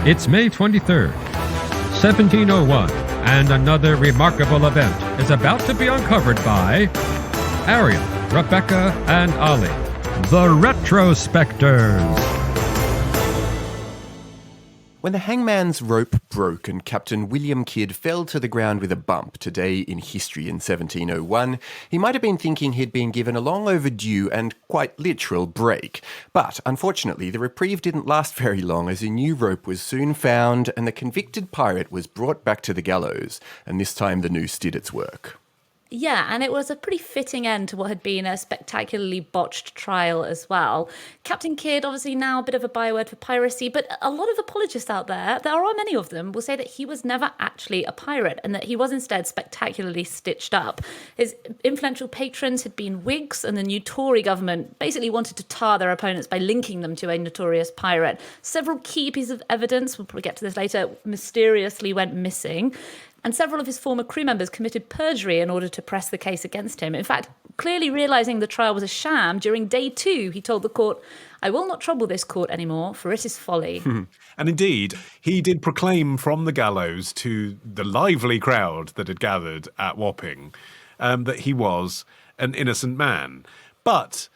It's May 23rd, 1701, and another remarkable event is about to be uncovered by Arion, Rebecca, and Olly, the Retrospectors. When the hangman's rope broke and Captain William Kidd fell to the ground with a bump today in history in 1701, he might have been thinking he'd been given a long overdue and quite literal break. But unfortunately, the reprieve didn't last very long as a new rope was soon found and the convicted pirate was brought back to the gallows. And this time the noose did its work. Yeah, and it was a pretty fitting end to what had been a spectacularly botched trial as well. Captain Kidd, obviously now a bit of a byword for piracy, but a lot of apologists out there are many of them, will say that he was never actually a pirate and that he was instead spectacularly stitched up. His influential patrons had been Whigs, and the new Tory government basically wanted to tar their opponents by linking them to a notorious pirate. Several key pieces of evidence, we'll probably get to this later, mysteriously went missing. And several of his former crew members committed perjury in order to press the case against him. In fact, clearly realising the trial was a sham, during day 2, he told the court, "I will not trouble this court anymore, for it is folly." And indeed, he did proclaim from the gallows to the lively crowd that had gathered at Wapping that he was an innocent man. But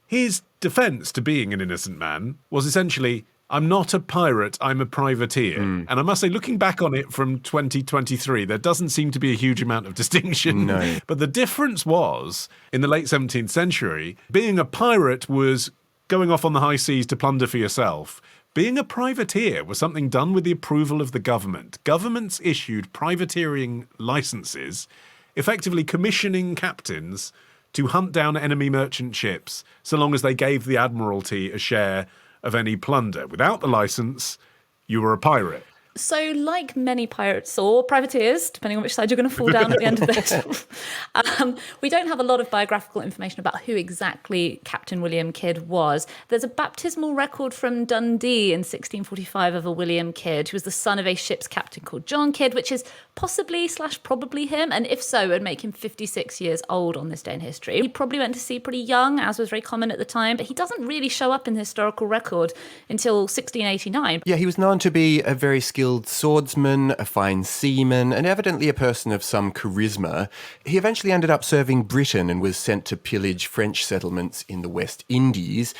his defence to being an innocent man was essentially, I'm not a pirate, I'm a privateer. And I must say, looking back on it from 2023, there doesn't seem to be a huge amount of distinction. No. But the difference was, in the late 17th century, being a pirate was going off on the high seas to plunder for yourself. Being a privateer was something done with the approval of the government. Governments issued privateering licenses, effectively commissioning captains to hunt down enemy merchant ships, so long as they gave the Admiralty a share of any plunder. Without the license, you were a pirate. So, like many pirates or privateers, depending on which side you're going to fall down at the end of this, we don't have a lot of biographical information about who exactly Captain William Kidd was. There's a baptismal record from Dundee in 1645 of a William Kidd, who was the son of a ship's captain called John Kidd, which is possibly/probably him, and if so, it would make him 56 years old on this day in history. He probably went to sea pretty young, as was very common at the time, but he doesn't really show up in the historical record until 1689. Yeah, he was known to be a very skilled swordsman, a fine seaman, and evidently a person of some charisma. He eventually ended up serving Britain and was sent to pillage French settlements in the West Indies.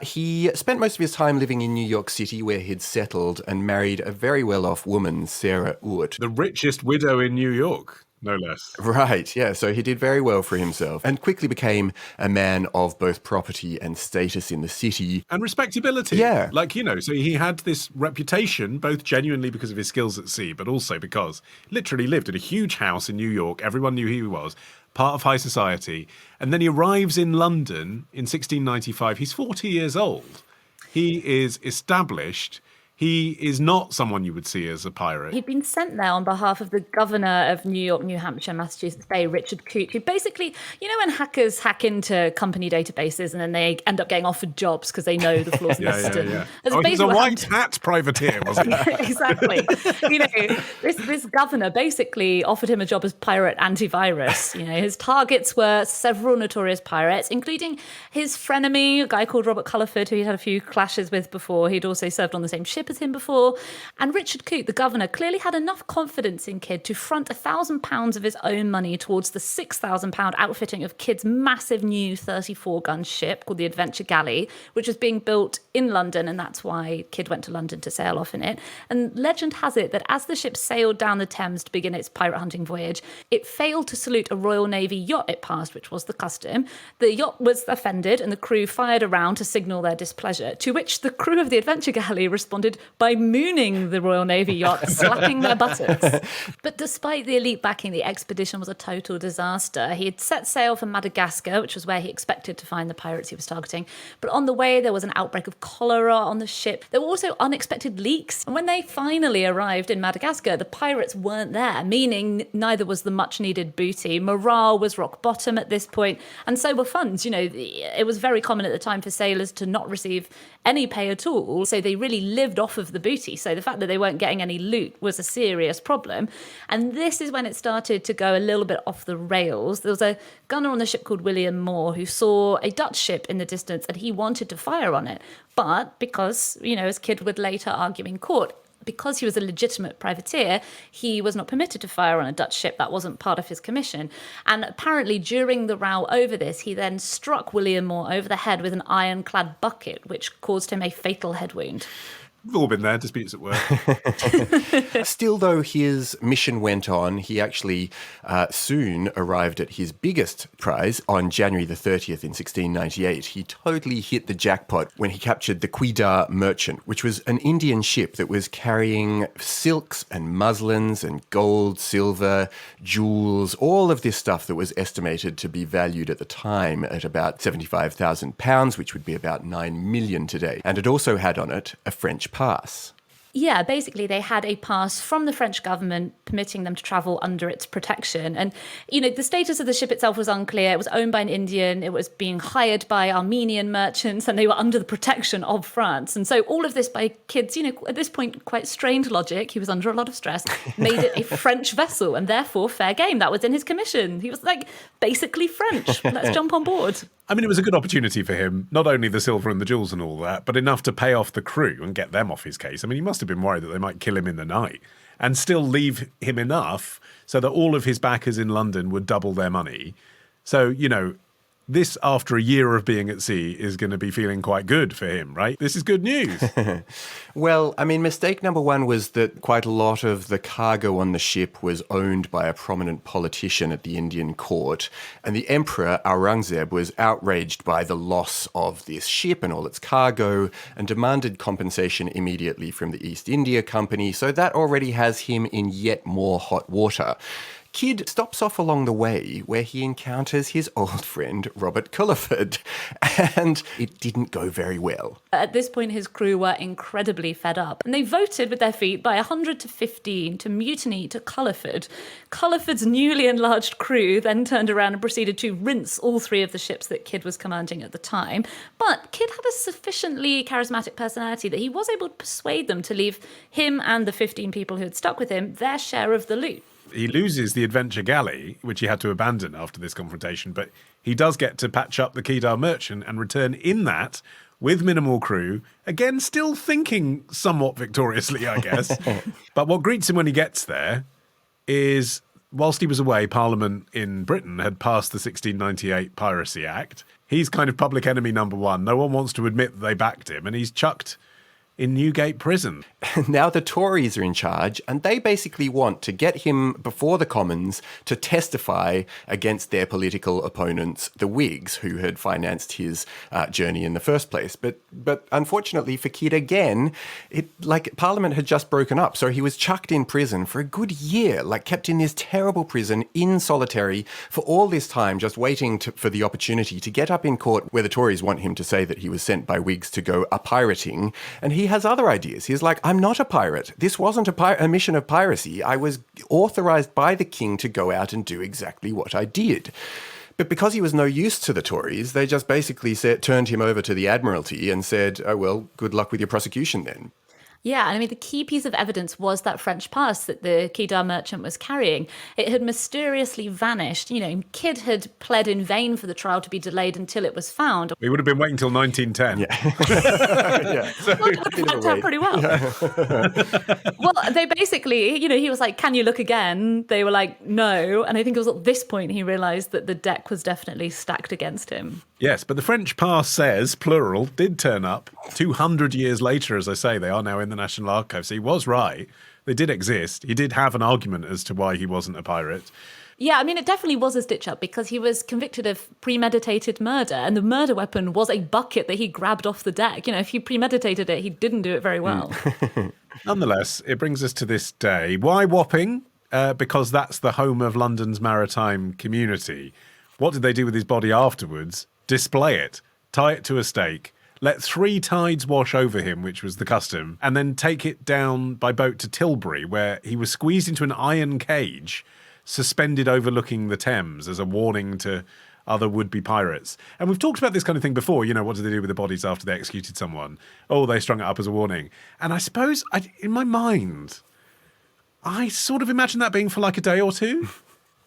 He spent most of his time living in New York City, where he'd settled and married a very well-off woman, Sarah Oort. The richest widow in New York, no less. Right, yeah, so he did very well for himself and quickly became a man of both property and status in the city. And respectability. Yeah. So he had this reputation, both genuinely because of his skills at sea, but also because he literally lived in a huge house in New York. Everyone knew who he was, part of high society. And then he arrives in London in 1695. He's 40 years old. He is established. He is not someone you would see as a pirate. He'd been sent there on behalf of the governor of New York, New Hampshire, Massachusetts Bay, Richard Coote, who basically, you know when hackers hack into company databases and then they end up getting offered jobs because they know the flaws in the system? He's a white hat privateer, wasn't he? Exactly. This governor basically offered him a job as pirate antivirus. His targets were several notorious pirates, including his frenemy, a guy called Robert Culliford, who he'd had a few clashes with before. He'd also served on the same ship as him before. And Richard Coote, the governor, clearly had enough confidence in Kidd to front £1,000 of his own money towards the £6,000 outfitting of Kidd's massive new 34-gun ship called the Adventure Galley, which was being built in London, and that's why Kidd went to London to sail off in it. And legend has it that as the ship sailed down the Thames to begin its pirate hunting voyage, it failed to salute a Royal Navy yacht it passed, which was the custom. The yacht was offended, and the crew fired around to signal their displeasure, to which the crew of the Adventure Galley responded by mooning the Royal Navy yacht, slapping their buttocks. But despite the elite backing, the expedition was a total disaster. He had set sail for Madagascar, which was where he expected to find the pirates he was targeting. But on the way, there was an outbreak of cholera on the ship. There were also unexpected leaks. And when they finally arrived in Madagascar, the pirates weren't there, meaning neither was the much-needed booty. Morale was rock bottom at this point, and so were funds. It was very common at the time for sailors to not receive any pay at all, so they really lived off of the booty. So the fact that they weren't getting any loot was a serious problem. And this is when it started to go a little bit off the rails. There was a gunner on the ship called William Moore who saw a Dutch ship in the distance and he wanted to fire on it. But because, as Kidd would later argue in court, because he was a legitimate privateer, he was not permitted to fire on a Dutch ship. That wasn't part of his commission. And apparently during the row over this, he then struck William Moore over the head with an ironclad bucket, which caused him a fatal head wound. We've all been there, disputes at work. Still, though, his mission went on. He actually soon arrived at his biggest prize on January the 30th in 1698. He totally hit the jackpot when he captured the Quidar Merchant, which was an Indian ship that was carrying silks and muslins and gold, silver, jewels, all of this stuff that was estimated to be valued at the time at about £75,000, which would be about 9 million today. And it also had on it a French pass. Yeah, basically they had a pass from the French government permitting them to travel under its protection. And, the status of the ship itself was unclear. It was owned by an Indian. It was being hired by Armenian merchants, and they were under the protection of France. And so all of this by Kidd's, at this point, quite strained logic, he was under a lot of stress, made it a French vessel and therefore fair game. That was in his commission. He was basically French. Let's jump on board. I mean, it was a good opportunity for him, not only the silver and the jewels and all that, but enough to pay off the crew and get them off his case. I mean, he must have been worried that they might kill him in the night and still leave him enough so that all of his backers in London would double their money. So, this, after a year of being at sea, is going to be feeling quite good for him, right? This is good news. Well, I mean, mistake number one was that quite a lot of the cargo on the ship was owned by a prominent politician at the Indian court. And the emperor, Aurangzeb, was outraged by the loss of this ship and all its cargo and demanded compensation immediately from the East India Company. So that already has him in yet more hot water. Kidd stops off along the way where he encounters his old friend Robert Culliford, and it didn't go very well. At this point, his crew were incredibly fed up, and they voted with their feet by 100 to 15 to mutiny to Culliford. Culliford's newly enlarged crew then turned around and proceeded to rinse all three of the ships that Kidd was commanding at the time. But Kidd had a sufficiently charismatic personality that he was able to persuade them to leave him and the 15 people who had stuck with him their share of the loot. He loses the adventure galley, which he had to abandon after this confrontation, but he does get to patch up the Quidar Merchant and return in that with minimal crew, again, still thinking somewhat victoriously, I guess. But what greets him when he gets there is, whilst he was away, Parliament in Britain had passed the 1698 Piracy Act. He's kind of public enemy number one. No one wants to admit that they backed him, and he's chucked in Newgate Prison. Now the Tories are in charge, and they basically want to get him before the Commons to testify against their political opponents, the Whigs, who had financed his journey in the first place. But unfortunately for Kidd, again, Parliament had just broken up, so he was chucked in prison for a good year, kept in this terrible prison in solitary for all this time, just waiting for the opportunity to get up in court where the Tories want him to say that he was sent by Whigs to go a-pirating, and he has other ideas. He's like, I'm not a pirate. This wasn't a mission of piracy. I was authorized by the king to go out and do exactly what I did. But because he was no use to the Tories, they just basically turned him over to the Admiralty and said, oh, well, good luck with your prosecution then. Yeah, and I mean, the key piece of evidence was that French pass that the Quidar Merchant was carrying. It had mysteriously vanished. Kidd had pled in vain for the trial to be delayed until it was found. We would have been waiting until 1910. Yeah. Yeah. So well, it would have worked out pretty well. Yeah. Well, they basically, he was like, can you look again? They were like, no. And I think it was at this point he realised that the deck was definitely stacked against him. Yes, but the French pass says, plural, did turn up 200 years later, as I say. They are now in the National Archives. So he was right. They did exist. He did have an argument as to why he wasn't a pirate. Yeah, I mean, it definitely was a stitch-up because he was convicted of premeditated murder, and the murder weapon was a bucket that he grabbed off the deck. If he premeditated it, he didn't do it very well. Nonetheless, it brings us to this day. Why Wapping? Because that's the home of London's maritime community. What did they do with his body afterwards? Display it, tie it to a stake, let 3 tides wash over him, which was the custom, and then take it down by boat to Tilbury, where he was squeezed into an iron cage, suspended overlooking the Thames as a warning to other would-be pirates. And we've talked about this kind of thing before, what do they do with the bodies after they executed someone? Oh, they strung it up as a warning. And I suppose, in my mind, I sort of imagine that being for a day or two.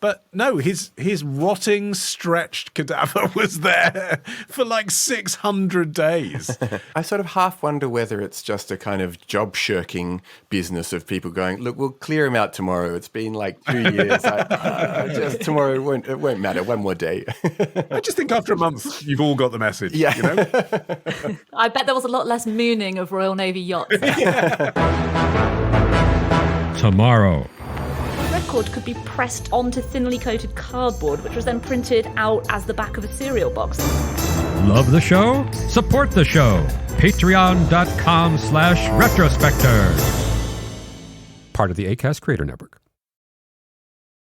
But no, his rotting, stretched cadaver was there for like 600 days. I sort of half wonder whether it's just a kind of job shirking business of people going, look, we'll clear him out tomorrow. It's been like 2 years. Just tomorrow it won't matter. One more day. I just think after a month, you've all got the message. Yeah. You know? I bet there was a lot less mooning of Royal Navy yachts. Tomorrow. The record could be pressed onto thinly coated cardboard, which was then printed out as the back of a cereal box. Love the show? Support the show. Patreon.com/retrospector. Part of the Acast Creator Network.